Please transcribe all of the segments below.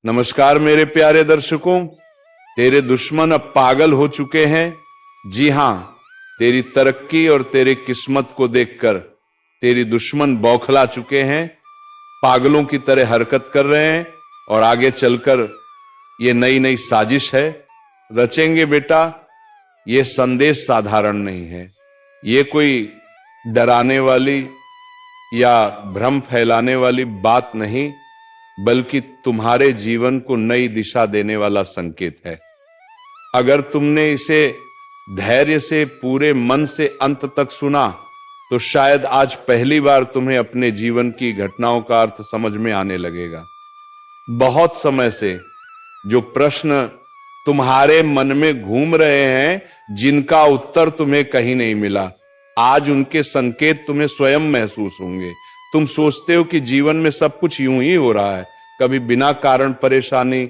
नमस्कार मेरे प्यारे दर्शकों, तेरे दुश्मन अब पागल हो चुके हैं। जी हां, तेरी तरक्की और तेरे किस्मत को देखकर तेरी दुश्मन बौखला चुके हैं, पागलों की तरह हरकत कर रहे हैं और आगे चलकर ये नई नई साजिश है रचेंगे। बेटा, ये संदेश साधारण नहीं है, ये कोई डराने वाली या भ्रम फैलाने वाली बात नहीं, बल्कि तुम्हारे जीवन को नई दिशा देने वाला संकेत है। अगर तुमने इसे धैर्य से, पूरे मन से अंत तक सुना, तो शायद आज पहली बार तुम्हें अपने जीवन की घटनाओं का अर्थ समझ में आने लगेगा। बहुत समय से जो प्रश्न तुम्हारे मन में घूम रहे हैं, जिनका उत्तर तुम्हें कहीं नहीं मिला, आज उनके संकेत तुम्हें स्वयं महसूस होंगे। तुम सोचते हो कि जीवन में सब कुछ यूं ही हो रहा है, कभी बिना कारण परेशानी,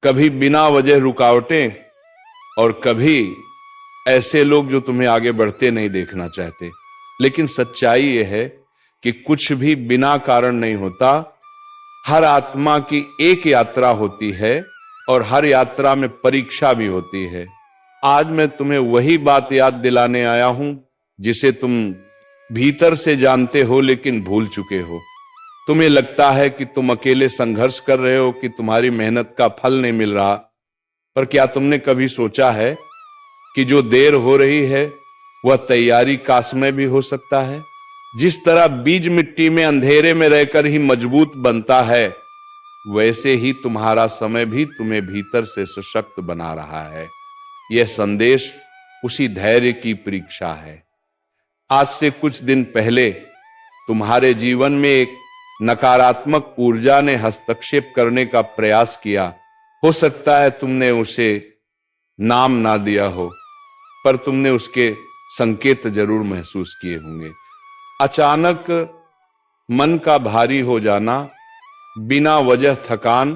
कभी बिना वजह रुकावटें, और कभी ऐसे लोग जो तुम्हें आगे बढ़ते नहीं देखना चाहते। लेकिन सच्चाई यह है कि कुछ भी बिना कारण नहीं होता। हर आत्मा की एक यात्रा होती है और हर यात्रा में परीक्षा भी होती है। आज मैं तुम्हें वही बात याद दिलाने आया हूं जिसे तुम भीतर से जानते हो लेकिन भूल चुके हो। तुम्हें लगता है कि तुम अकेले संघर्ष कर रहे हो, कि तुम्हारी मेहनत का फल नहीं मिल रहा, पर क्या तुमने कभी सोचा है कि जो देर हो रही है वह तैयारी का समय भी हो सकता है। जिस तरह बीज मिट्टी में अंधेरे में रहकर ही मजबूत बनता है, वैसे ही तुम्हारा समय भी तुम्हें भीतर से सशक्त बना रहा है। यह संदेश उसी धैर्य की परीक्षा है। आज से कुछ दिन पहले तुम्हारे जीवन में एक नकारात्मक ऊर्जा ने हस्तक्षेप करने का प्रयास किया। हो सकता है तुमने उसे नाम ना दिया हो, पर तुमने उसके संकेत जरूर महसूस किए होंगे। अचानक मन का भारी हो जाना, बिना वजह थकान,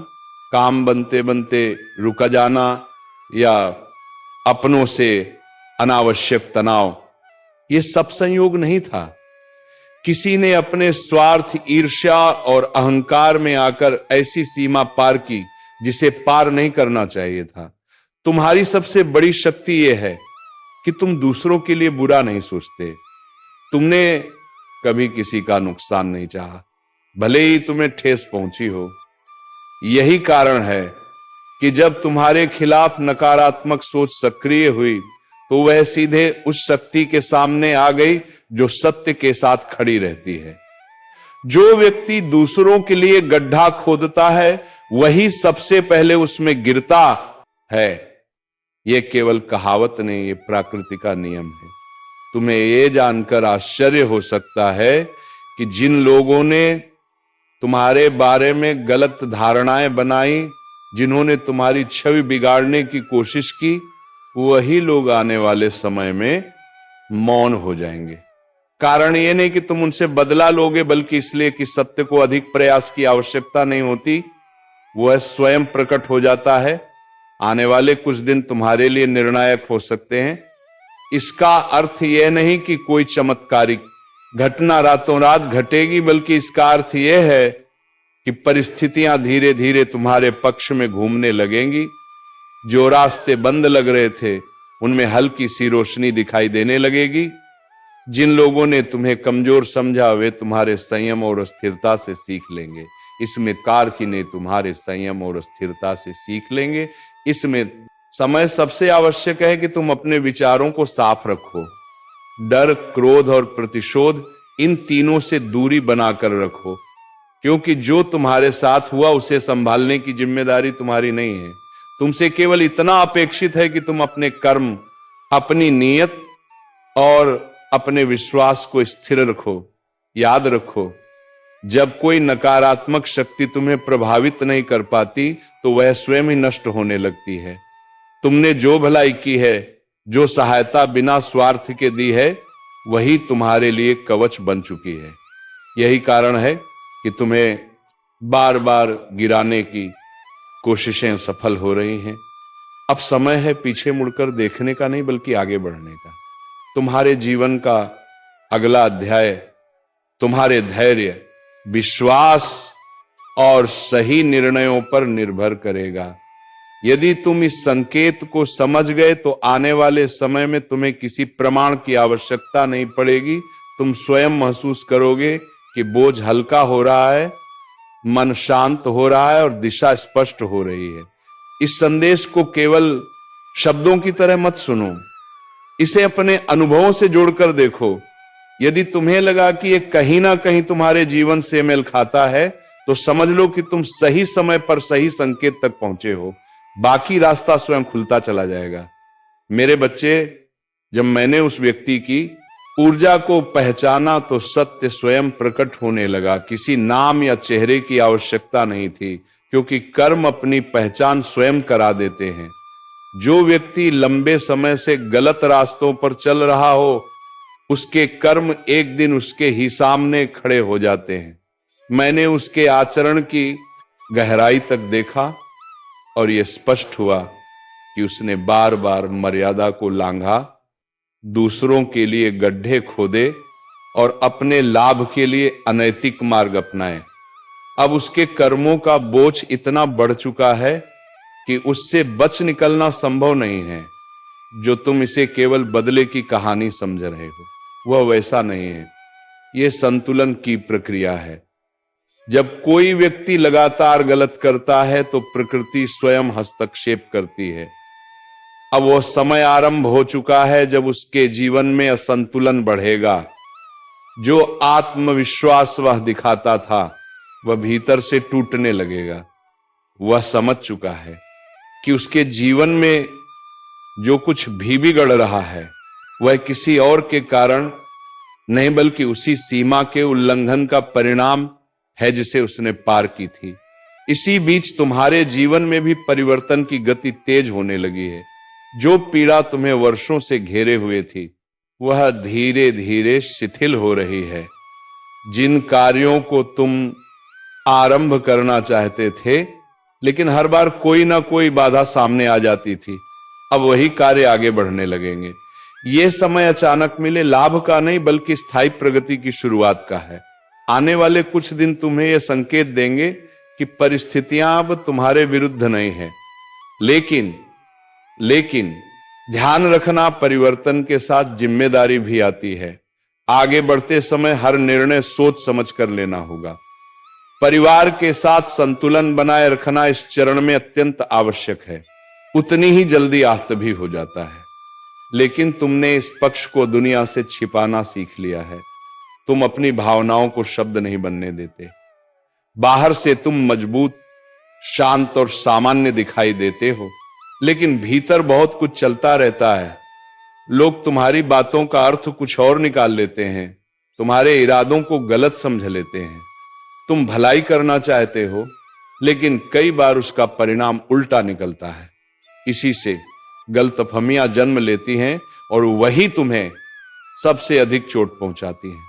काम बनते बनते रुक जाना, या अपनों से अनावश्यक तनाव, यह सब संयोग नहीं था। किसी ने अपने स्वार्थ, ईर्ष्या और अहंकार में आकर ऐसी सीमा पार की जिसे पार नहीं करना चाहिए था। तुम्हारी सबसे बड़ी शक्ति यह है कि तुम दूसरों के लिए बुरा नहीं सोचते। तुमने कभी किसी का नुकसान नहीं चाहा, भले ही तुम्हें ठेस पहुंची हो। यही कारण है कि जब तुम्हारे खिलाफ नकारात्मक सोच सक्रिय हुई, तो वह सीधे उस शक्ति के सामने आ गई जो सत्य के साथ खड़ी रहती है। जो व्यक्ति दूसरों के लिए गड्ढा खोदता है, वही सबसे पहले उसमें गिरता है। यह केवल कहावत नहीं, यह प्रकृति का नियम है। तुम्हें यह जानकर आश्चर्य हो सकता है कि जिन लोगों ने तुम्हारे बारे में गलत धारणाएं बनाई, जिन्होंने तुम्हारी छवि बिगाड़ने की कोशिश की, वही लोग आने वाले समय में मौन हो जाएंगे। कारण यह नहीं कि तुम उनसे बदला लोगे, बल्कि इसलिए कि सत्य को अधिक प्रयास की आवश्यकता नहीं होती, वह स्वयं प्रकट हो जाता है। आने वाले कुछ दिन तुम्हारे लिए निर्णायक हो सकते हैं। इसका अर्थ यह नहीं कि कोई चमत्कारिक घटना रातों रात घटेगी, बल्कि इसका अर्थ यह है कि परिस्थितियां धीरे धीरे तुम्हारे पक्ष में घूमने लगेंगी। जो रास्ते बंद लग रहे थे, उनमें हल्की सी रोशनी दिखाई देने लगेगी। जिन लोगों ने तुम्हें कमजोर समझा, वे तुम्हारे संयम और स्थिरता से सीख लेंगे। इसमें कारकी ने तुम्हारे संयम और स्थिरता से सीख लेंगे। इसमें समय सबसे आवश्यक है कि तुम अपने विचारों को साफ रखो। डर, क्रोध और प्रतिशोध, इन तीनों से दूरी बनाकर रखो, क्योंकि जो तुम्हारे साथ हुआ उसे संभालने की जिम्मेदारी तुम्हारी नहीं है। तुमसे केवल इतना अपेक्षित है कि तुम अपने कर्म, अपनी नीयत और अपने विश्वास को स्थिर रखो। याद रखो, जब कोई नकारात्मक शक्ति तुम्हें प्रभावित नहीं कर पाती, तो वह स्वयं ही नष्ट होने लगती है। तुमने जो भलाई की है, जो सहायता बिना स्वार्थ के दी है, वही तुम्हारे लिए कवच बन चुकी है। यही कारण है कि तुम्हें बार बार गिराने की कोशिशें सफल हो रही हैं। अब समय है पीछे मुड़कर देखने का नहीं, बल्कि आगे बढ़ने का। तुम्हारे जीवन का अगला अध्याय तुम्हारे धैर्य, विश्वास और सही निर्णयों पर निर्भर करेगा। यदि तुम इस संकेत को समझ गए तो आने वाले समय में तुम्हें किसी प्रमाण की आवश्यकता नहीं पड़ेगी। तुम स्वयं महसूस करोगे कि बोझ हल्का हो रहा है, मन शांत हो रहा है और दिशा स्पष्ट हो रही है। इस संदेश को केवल शब्दों की तरह मत सुनो, इसे अपने अनुभवों से जोड़कर देखो। यदि तुम्हें लगा कि ये कहीं ना कहीं तुम्हारे जीवन से मेल खाता है तो समझ लो कि तुम सही समय पर सही संकेत तक पहुंचे हो। बाकी रास्ता स्वयं खुलता चला जाएगा। मेरे बच्चे, जब मैंने उस व्यक्ति की ऊर्जा को पहचाना तो सत्य स्वयं प्रकट होने लगा। किसी नाम या चेहरे की आवश्यकता नहीं थी, क्योंकि कर्म अपनी पहचान स्वयं करा देते हैं। जो व्यक्ति लंबे समय से गलत रास्तों पर चल रहा हो, उसके कर्म एक दिन उसके ही सामने खड़े हो जाते हैं। मैंने उसके आचरण की गहराई तक देखा और यह स्पष्ट हुआ कि उसने बार बार मर्यादा को लांघा, दूसरों के लिए गड्ढे खोदे और अपने लाभ के लिए अनैतिक मार्ग अपनाए। अब उसके कर्मों का बोझ इतना बढ़ चुका है कि उससे बच निकलना संभव नहीं है। जो तुम इसे केवल बदले की कहानी समझ रहे हो, वह वैसा नहीं है। यह संतुलन की प्रक्रिया है। जब कोई व्यक्ति लगातार गलत करता है तो प्रकृति स्वयं हस्तक्षेप करती है। अब वह समय आरंभ हो चुका है जब उसके जीवन में असंतुलन बढ़ेगा। जो आत्मविश्वास वह दिखाता था, वह भीतर से टूटने लगेगा। वह समझ चुका है कि उसके जीवन में जो कुछ भी बिगड़ रहा है वह किसी और के कारण नहीं, बल्कि उसी सीमा के उल्लंघन का परिणाम है जिसे उसने पार की थी। इसी बीच तुम्हारे जीवन में भी परिवर्तन की गति तेज होने लगी है। जो पीड़ा तुम्हें वर्षों से घेरे हुए थी, वह धीरे धीरे शिथिल हो रही है। जिन कार्यों को तुम आरंभ करना चाहते थे, लेकिन हर बार कोई ना कोई बाधा सामने आ जाती थी, अब वही कार्य आगे बढ़ने लगेंगे। यह समय अचानक मिले लाभ का नहीं, बल्कि स्थायी प्रगति की शुरुआत का है। आने वाले कुछ दिन तुम्हें यह संकेत देंगे कि परिस्थितियां अब तुम्हारे विरुद्ध नहीं है। लेकिन ध्यान रखना, परिवर्तन के साथ जिम्मेदारी भी आती है। आगे बढ़ते समय हर निर्णय सोच समझ कर लेना होगा। परिवार के साथ संतुलन बनाए रखना इस चरण में अत्यंत आवश्यक है। उतनी ही जल्दी आहत भी हो जाता है, लेकिन तुमने इस पक्ष को दुनिया से छिपाना सीख लिया है। तुम अपनी भावनाओं को शब्द नहीं बनने देते। बाहर से तुम मजबूत, शांत और सामान्य दिखाई देते हो, लेकिन भीतर बहुत कुछ चलता रहता है। लोग तुम्हारी बातों का अर्थ कुछ और निकाल लेते हैं, तुम्हारे इरादों को गलत समझ लेते हैं। तुम भलाई करना चाहते हो, लेकिन कई बार उसका परिणाम उल्टा निकलता है। इसी से गलतफहमियां जन्म लेती हैं और वही तुम्हें सबसे अधिक चोट पहुंचाती हैं,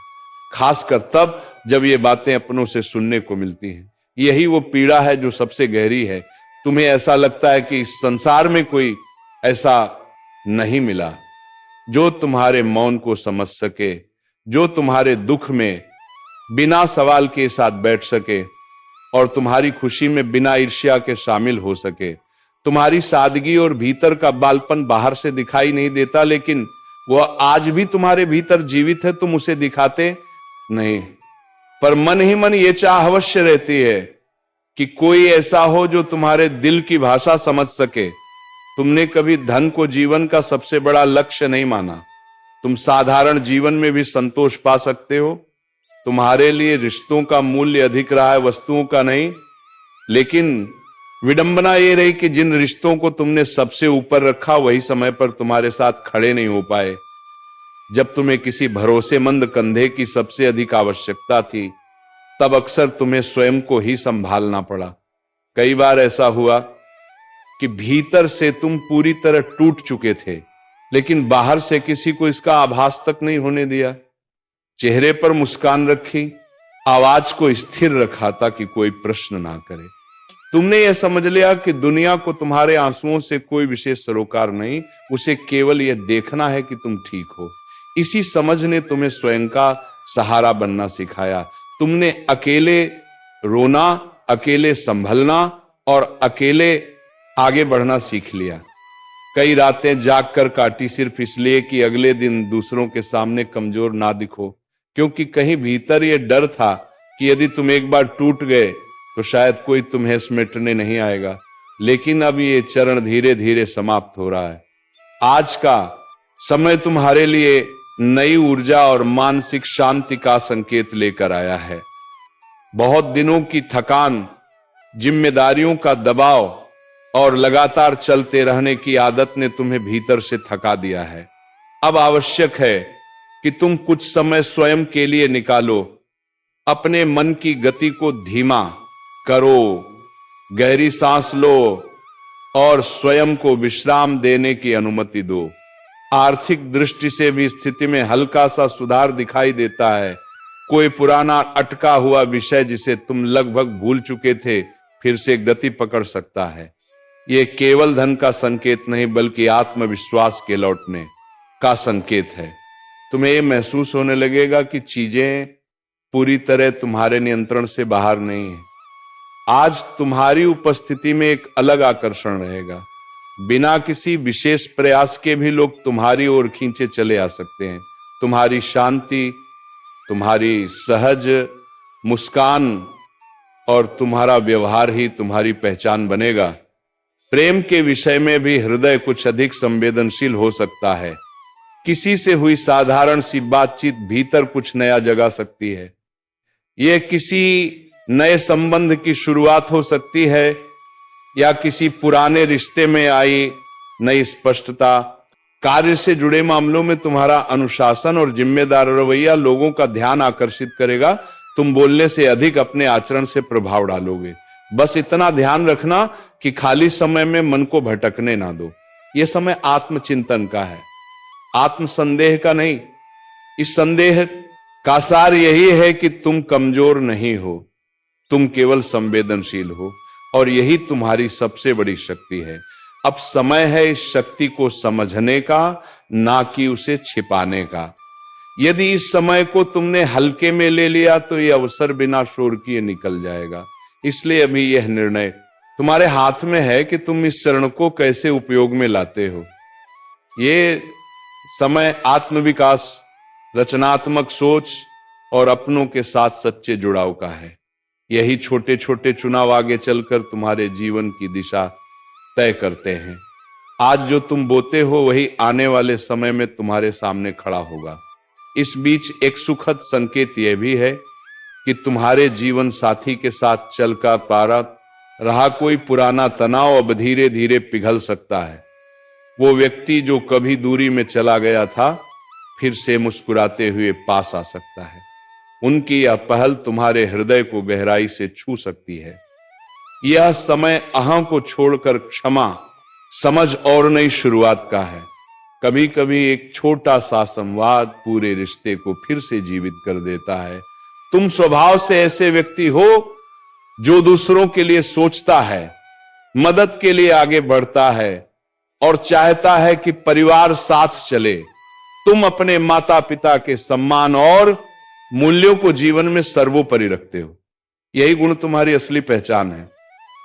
खासकर तब जब ये बातें अपनों से सुनने को मिलती हैं। यही वो पीड़ा है जो सबसे गहरी है। तुम्हें ऐसा लगता है कि इस संसार में कोई ऐसा नहीं मिला जो तुम्हारे मौन को समझ सके, जो तुम्हारे दुख में बिना सवाल के साथ बैठ सके और तुम्हारी खुशी में बिना ईर्ष्या के शामिल हो सके। तुम्हारी सादगी और भीतर का बालपन बाहर से दिखाई नहीं देता, लेकिन वह आज भी तुम्हारे भीतर जीवित है। तुम उसे दिखाते नहीं, पर मन ही मन ये चाह अवश्य रहती है कि कोई ऐसा हो जो तुम्हारे दिल की भाषा समझ सके। तुमने कभी धन को जीवन का सबसे बड़ा लक्ष्य नहीं माना। तुम साधारण जीवन में भी संतोष पा सकते हो। तुम्हारे लिए रिश्तों का मूल्य अधिक रहा है, वस्तुओं का नहीं। लेकिन विडंबना ये रही कि जिन रिश्तों को तुमने सबसे ऊपर रखा, वही समय पर तुम्हारे साथ खड़े नहीं हो पाए। जब तुम्हें किसी भरोसेमंद कंधे की सबसे अधिक आवश्यकता थी, तब अक्सर तुम्हें स्वयं को ही संभालना पड़ा। कई बार ऐसा हुआ कि भीतर से तुम पूरी तरह टूट चुके थे, लेकिन बाहर से किसी को इसका आभास तक नहीं होने दिया। चेहरे पर मुस्कान रखी, आवाज को स्थिर रखा ताकि कोई प्रश्न ना करे। तुमने यह समझ लिया कि दुनिया को तुम्हारे आंसुओं से कोई विशेष सरोकार नहीं, उसे केवल यह देखना है कि तुम ठीक हो। इसी समझ ने तुम्हें स्वयं का सहारा बनना सिखाया। तुमने अकेले रोना अकेले संभलना और अकेले आगे बढ़ना सीख लिया। कई रातें जागकर काटी सिर्फ इसलिए कि अगले दिन दूसरों के सामने कमजोर ना दिखो, क्योंकि कहीं भीतर यह डर था कि यदि तुम एक बार टूट गए तो शायद कोई तुम्हें समेटने नहीं आएगा। लेकिन अब ये चरण धीरे धीरे समाप्त हो रहा है। आज का समय तुम्हारे लिए नई ऊर्जा और मानसिक शांति का संकेत लेकर आया है। बहुत दिनों की थकान, जिम्मेदारियों का दबाव और लगातार चलते रहने की आदत ने तुम्हें भीतर से थका दिया है। अब आवश्यक है कि तुम कुछ समय स्वयं के लिए निकालो। अपने मन की गति को धीमा करो, गहरी सांस लो और स्वयं को विश्राम देने की अनुमति दो। आर्थिक दृष्टि से भी स्थिति में हल्का सा सुधार दिखाई देता है। कोई पुराना अटका हुआ विषय जिसे तुम लगभग भूल चुके थे फिर से गति पकड़ सकता है। यह केवल धन का संकेत नहीं बल्कि आत्मविश्वास के लौटने का संकेत है। तुम्हें यह महसूस होने लगेगा कि चीजें पूरी तरह तुम्हारे नियंत्रण से बाहर नहीं है। आज तुम्हारी उपस्थिति में एक अलग आकर्षण रहेगा। बिना किसी विशेष प्रयास के भी लोग तुम्हारी ओर खींचे चले आ सकते हैं। तुम्हारी शांति, तुम्हारी सहज मुस्कान और तुम्हारा व्यवहार ही तुम्हारी पहचान बनेगा। प्रेम के विषय में भी हृदय कुछ अधिक संवेदनशील हो सकता है। किसी से हुई साधारण सी बातचीत भीतर कुछ नया जगा सकती है। यह किसी नए संबंध की शुरुआत हो सकती है या किसी पुराने रिश्ते में आई नई स्पष्टता। कार्य से जुड़े मामलों में तुम्हारा अनुशासन और जिम्मेदार रवैया लोगों का ध्यान आकर्षित करेगा। तुम बोलने से अधिक अपने आचरण से प्रभाव डालोगे। बस इतना ध्यान रखना कि खाली समय में मन को भटकने ना दो। यह समय आत्मचिंतन का है, आत्मसंदेह का नहीं। इस संदेह का सार यही है कि तुम कमजोर नहीं हो, तुम केवल संवेदनशील हो और यही तुम्हारी सबसे बड़ी शक्ति है। अब समय है इस शक्ति को समझने का, ना कि उसे छिपाने का। यदि इस समय को तुमने हल्के में ले लिया तो यह अवसर बिना शोर किए निकल जाएगा। इसलिए अभी यह निर्णय तुम्हारे हाथ में है कि तुम इस क्षण को कैसे उपयोग में लाते हो। ये समय आत्मविकास, रचनात्मक सोच और अपनों के साथ सच्चे जुड़ाव का है। यही छोटे छोटे चुनाव आगे चलकर तुम्हारे जीवन की दिशा तय करते हैं। आज जो तुम बोते हो वही आने वाले समय में तुम्हारे सामने खड़ा होगा। इस बीच एक सुखद संकेत यह भी है कि तुम्हारे जीवन साथी के साथ चलकर पारा रहा कोई पुराना तनाव अब धीरे धीरे पिघल सकता है। वो व्यक्ति जो कभी दूरी में चला गया था फिर से मुस्कुराते हुए पास आ सकता है। उनकी यह पहल तुम्हारे हृदय को गहराई से छू सकती है। यह समय अहं को छोड़कर क्षमा, समझ और नई शुरुआत का है। कभी कभी एक छोटा सा संवाद पूरे रिश्ते को फिर से जीवित कर देता है। तुम स्वभाव से ऐसे व्यक्ति हो जो दूसरों के लिए सोचता है, मदद के लिए आगे बढ़ता है और चाहता है कि परिवार साथ चले। तुम अपने माता पिता के सम्मान और मूल्यों को जीवन में सर्वोपरि रखते हो। यही गुण तुम्हारी असली पहचान है।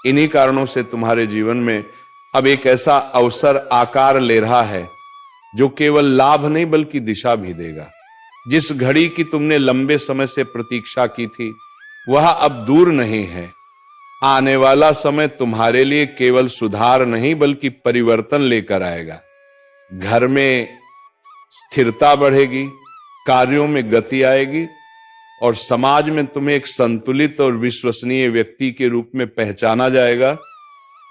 इन्हीं कारणों से तुम्हारे जीवन में अब एक ऐसा अवसर आकार ले रहा है जो केवल लाभ नहीं बल्कि दिशा भी देगा। जिस घड़ी की तुमने लंबे समय से प्रतीक्षा की थी वह अब दूर नहीं है। आने वाला समय तुम्हारे लिए केवल सुधार नहीं बल्कि परिवर्तन लेकर आएगा। घर में स्थिरता बढ़ेगी, कार्यों में गति आएगी और समाज में तुम्हें एक संतुलित और विश्वसनीय व्यक्ति के रूप में पहचाना जाएगा।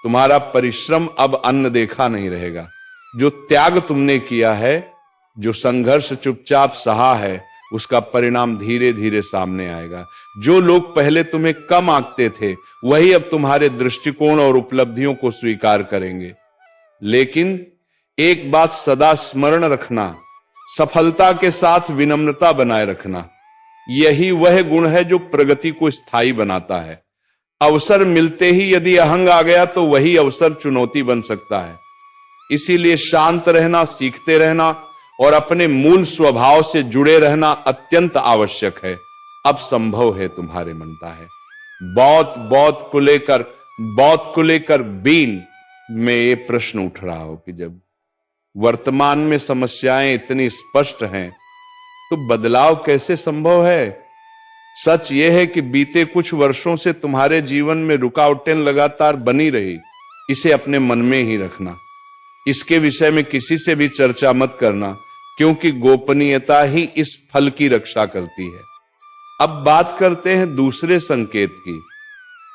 तुम्हारा परिश्रम अब अन्न देखा नहीं रहेगा। जो त्याग तुमने किया है, जो संघर्ष चुपचाप सहा है, उसका परिणाम धीरे धीरे सामने आएगा। जो लोग पहले तुम्हें कम आंकते थे वही अब तुम्हारे दृष्टिकोण और उपलब्धियों को स्वीकार करेंगे। लेकिन एक बात सदा स्मरण रखना, सफलता के साथ विनम्रता बनाए रखना। यही वह गुण है जो प्रगति को स्थायी बनाता है। अवसर मिलते ही यदि अहंग आ गया तो वही अवसर चुनौती बन सकता है। इसीलिए शांत रहना, सीखते रहना और अपने मूल स्वभाव से जुड़े रहना अत्यंत आवश्यक है। अब संभव है, तुम्हारे मनता है। बौद्ध को लेकर बीन में ये प्रश्न उठ रहा हो कि जब वर्तमान में समस्याएं इतनी स्पष्ट हैं तो बदलाव कैसे संभव है। सच यह है कि बीते कुछ वर्षों से तुम्हारे जीवन में रुकावटें लगातार बनी रही। इसे अपने मन में ही रखना, इसके विषय में किसी से भी चर्चा मत करना, क्योंकि गोपनीयता ही इस फल की रक्षा करती है। अब बात करते हैं दूसरे संकेत की।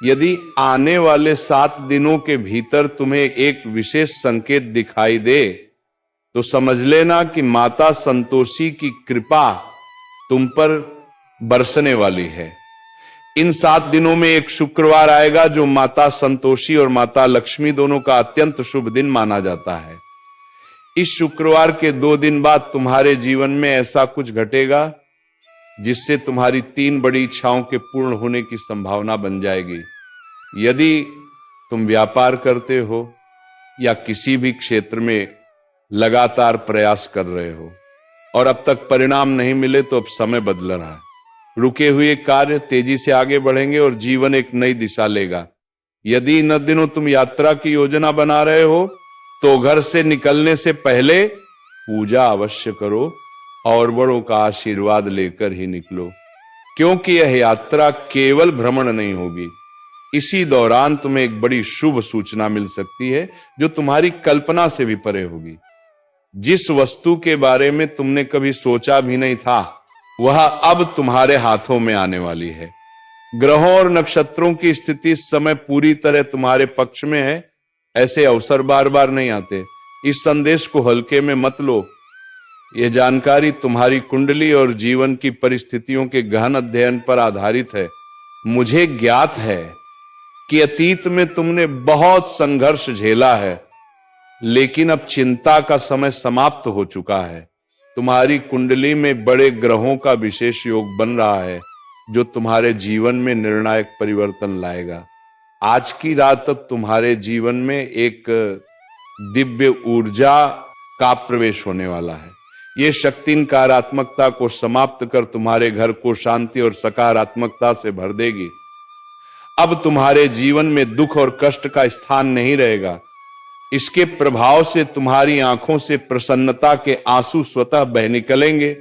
यदि आने वाले 7 दिनों के भीतर तुम्हें एक विशेष संकेत दिखाई दे तो समझ लेना कि माता संतोषी की कृपा तुम पर बरसने वाली है। इन 7 दिनों में एक शुक्रवार आएगा जो माता संतोषी और माता लक्ष्मी दोनों का अत्यंत शुभ दिन माना जाता है। इस शुक्रवार के 2 दिन बाद तुम्हारे जीवन में ऐसा कुछ घटेगा जिससे तुम्हारी 3 बड़ी इच्छाओं के पूर्ण होने की संभावना बन जाएगी। यदि तुम व्यापार करते हो या किसी भी क्षेत्र में लगातार प्रयास कर रहे हो और अब तक परिणाम नहीं मिले तो अब समय बदल रहा है। रुके हुए कार्य तेजी से आगे बढ़ेंगे और जीवन एक नई दिशा लेगा। यदि इन दिनों तुम यात्रा की योजना बना रहे हो तो घर से निकलने से पहले पूजा अवश्य करो और बड़ों का आशीर्वाद लेकर ही निकलो, क्योंकि यह यात्रा केवल भ्रमण नहीं होगी। इसी दौरान तुम्हें एक बड़ी शुभ सूचना मिल सकती है जो तुम्हारी कल्पना से भी परे होगी। जिस वस्तु के बारे में तुमने कभी सोचा भी नहीं था वह अब तुम्हारे हाथों में आने वाली है। ग्रहों और नक्षत्रों की स्थिति इस समय पूरी तरह तुम्हारे पक्ष में है। ऐसे अवसर बार बार नहीं आते। इस संदेश को हल्के में मत लो। यह जानकारी तुम्हारी कुंडली और जीवन की परिस्थितियों के गहन अध्ययन पर आधारित है। मुझे ज्ञात है कि अतीत में तुमने बहुत संघर्ष झेला है, लेकिन अब चिंता का समय समाप्त हो चुका है। तुम्हारी कुंडली में बड़े ग्रहों का विशेष योग बन रहा है जो तुम्हारे जीवन में निर्णायक परिवर्तन लाएगा। आज की रात तक तुम्हारे जीवन में एक दिव्य ऊर्जा का प्रवेश होने वाला है। यह शक्ति नकारात्मकता को समाप्त कर तुम्हारे घर को शांति और सकारात्मकता से भर देगी। अब तुम्हारे जीवन में दुख और कष्ट का स्थान नहीं रहेगा। इसके प्रभाव से तुम्हारी आंखों से प्रसन्नता के आंसू स्वतः बह निकलेंगे।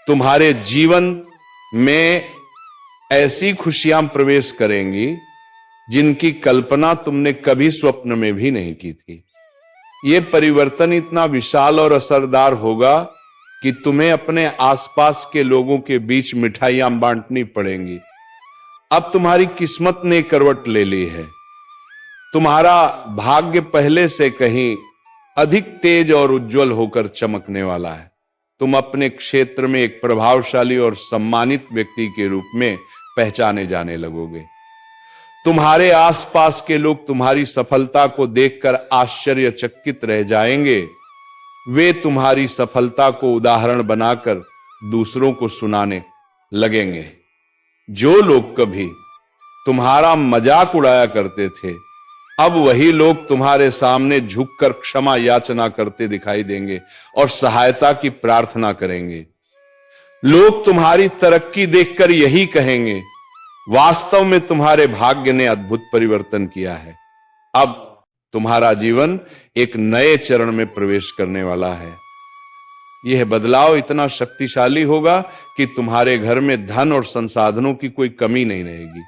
तुम्हारे जीवन में ऐसी खुशियां प्रवेश करेंगी जिनकी कल्पना तुमने कभी स्वप्न में भी नहीं की थी। यह परिवर्तन इतना विशाल और असरदार होगा कि तुम्हें अपने आसपास के लोगों के बीच मिठाइयां बांटनी पड़ेंगी। अब तुम्हारी किस्मत ने करवट ले ली है। तुम्हारा भाग्य पहले से कहीं अधिक तेज और उज्जवल होकर चमकने वाला है। तुम अपने क्षेत्र में एक प्रभावशाली और सम्मानित व्यक्ति के रूप में पहचाने जाने लगोगे। तुम्हारे आसपास के लोग तुम्हारी सफलता को देखकर आश्चर्यचकित रह जाएंगे। वे तुम्हारी सफलता को उदाहरण बनाकर दूसरों को सुनाने लगेंगे। जो लोग कभी तुम्हारा मजाक उड़ाया करते थे, अब वही लोग तुम्हारे सामने झुककर क्षमा याचना करते दिखाई देंगे और सहायता की प्रार्थना करेंगे। लोग तुम्हारी तरक्की देखकर यही कहेंगे, वास्तव में तुम्हारे भाग्य ने अद्भुत परिवर्तन किया है। अब तुम्हारा जीवन एक नए चरण में प्रवेश करने वाला है। यह बदलाव इतना शक्तिशाली होगा कि तुम्हारे घर में धन और संसाधनों की कोई कमी नहीं रहेगी।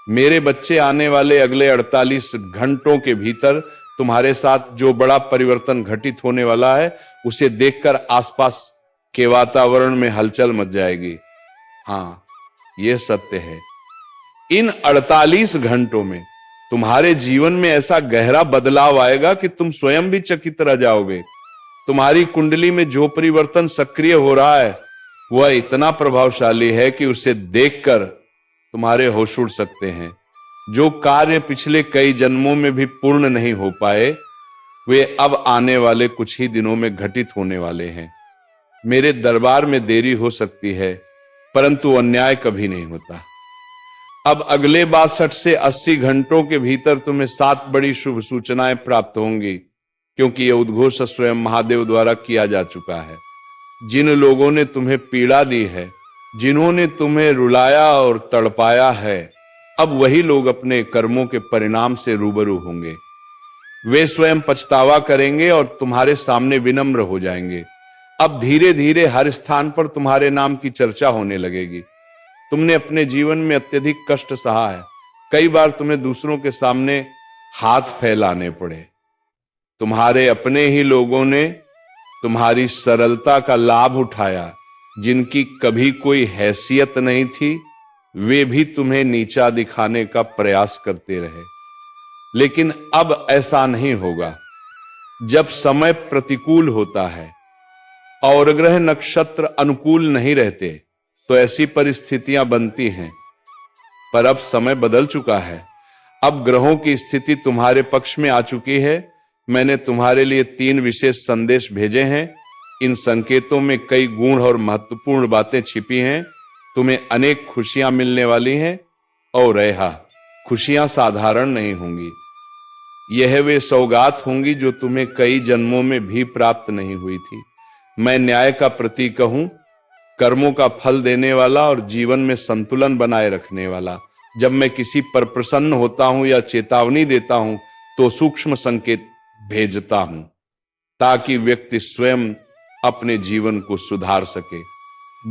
मेरे बच्चे, आने वाले अगले 48 घंटों के भीतर तुम्हारे साथ जो बड़ा परिवर्तन घटित होने वाला है उसे देखकर आसपास के वातावरण में हलचल मच जाएगी। हाँ, यह सत्य है। इन 48 घंटों में तुम्हारे जीवन में ऐसा गहरा बदलाव आएगा कि तुम स्वयं भी चकित रह जाओगे। तुम्हारी कुंडली में जो परिवर्तन सक्रिय हो रहा है वह इतना प्रभावशाली है कि उसे देखकर तुम्हारे होश उड़ सकते हैं। जो कार्य पिछले कई जन्मों में भी पूर्ण नहीं हो पाए वे अब आने वाले कुछ ही दिनों में घटित होने वाले हैं। मेरे दरबार में देरी हो सकती है, परंतु अन्याय कभी नहीं होता। अब अगले 62 से 80 घंटों के भीतर तुम्हें 7 बड़ी शुभ सूचनाएं प्राप्त होंगी, क्योंकि यह उद्घोष स्वयं महादेव द्वारा किया जा चुका है। जिन लोगों ने तुम्हें पीड़ा दी है, जिन्होंने तुम्हें रुलाया और तड़पाया है, अब वही लोग अपने कर्मों के परिणाम से रूबरू होंगे। वे स्वयं पछतावा करेंगे और तुम्हारे सामने विनम्र हो जाएंगे। अब धीरे धीरे हर स्थान पर तुम्हारे नाम की चर्चा होने लगेगी। तुमने अपने जीवन में अत्यधिक कष्ट सहा है। कई बार तुम्हें दूसरों के सामने हाथ फैलाने पड़े। तुम्हारे अपने ही लोगों ने तुम्हारी सरलता का लाभ उठाया। जिनकी कभी कोई हैसियत नहीं थी, वे भी तुम्हें नीचा दिखाने का प्रयास करते रहे। लेकिन अब ऐसा नहीं होगा। जब समय प्रतिकूल होता है और ग्रह नक्षत्र अनुकूल नहीं रहते तो ऐसी परिस्थितियां बनती हैं। पर अब समय बदल चुका है। अब ग्रहों की स्थिति तुम्हारे पक्ष में आ चुकी है। मैंने तुम्हारे लिए 3 विशेष संदेश भेजे हैं। इन संकेतों में कई गूढ़ और महत्वपूर्ण बातें छिपी हैं। तुम्हें अनेक खुशियां मिलने वाली हैं। और खुशियां साधारण नहीं होंगी। यह वे सौगात होंगी जो तुम्हें कई जन्मों में भी प्राप्त नहीं हुई थी। मैं न्याय का प्रतीक हूं, कर्मों का फल देने वाला और जीवन में संतुलन बनाए रखने वाला। जब मैं किसी पर प्रसन्न होता हूं या चेतावनी देता हूं तो सूक्ष्म संकेत भेजता हूं ताकि व्यक्ति स्वयं अपने जीवन को सुधार सके।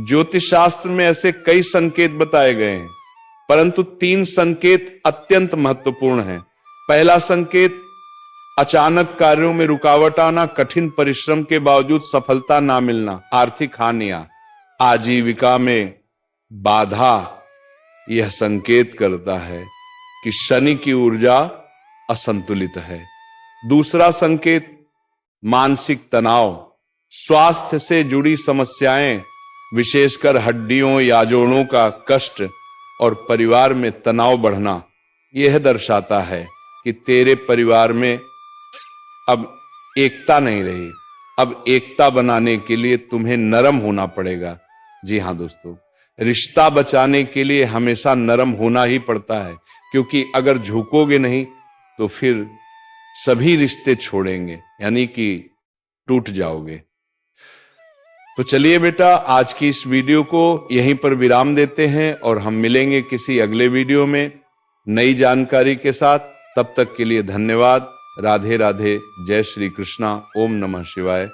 ज्योतिष शास्त्र में ऐसे कई संकेत बताए गए हैं, परंतु 3 संकेत अत्यंत महत्वपूर्ण हैं। पहला संकेत, अचानक कार्यों में रुकावट आना, कठिन परिश्रम के बावजूद सफलता ना मिलना, आर्थिक हानियां, आजीविका में बाधा। यह संकेत करता है कि शनि की ऊर्जा असंतुलित है। दूसरा संकेत, मानसिक तनाव, स्वास्थ्य से जुड़ी समस्याएं, विशेषकर हड्डियों या जोड़ों का कष्ट और परिवार में तनाव बढ़ना। यह दर्शाता है कि तेरे परिवार में अब एकता नहीं रही। अब एकता बनाने के लिए तुम्हें नरम होना पड़ेगा। जी हां दोस्तों, रिश्ता बचाने के लिए हमेशा नरम होना ही पड़ता है, क्योंकि अगर झुकोगे नहीं तो फिर सभी रिश्ते छोड़ेंगे, यानी कि टूट जाओगे। तो चलिए बेटा, आज की इस वीडियो को यहीं पर विराम देते हैं और हम मिलेंगे किसी अगले वीडियो में नई जानकारी के साथ। तब तक के लिए धन्यवाद। राधे राधे। जय श्री कृष्णा। ओम नमः शिवाय।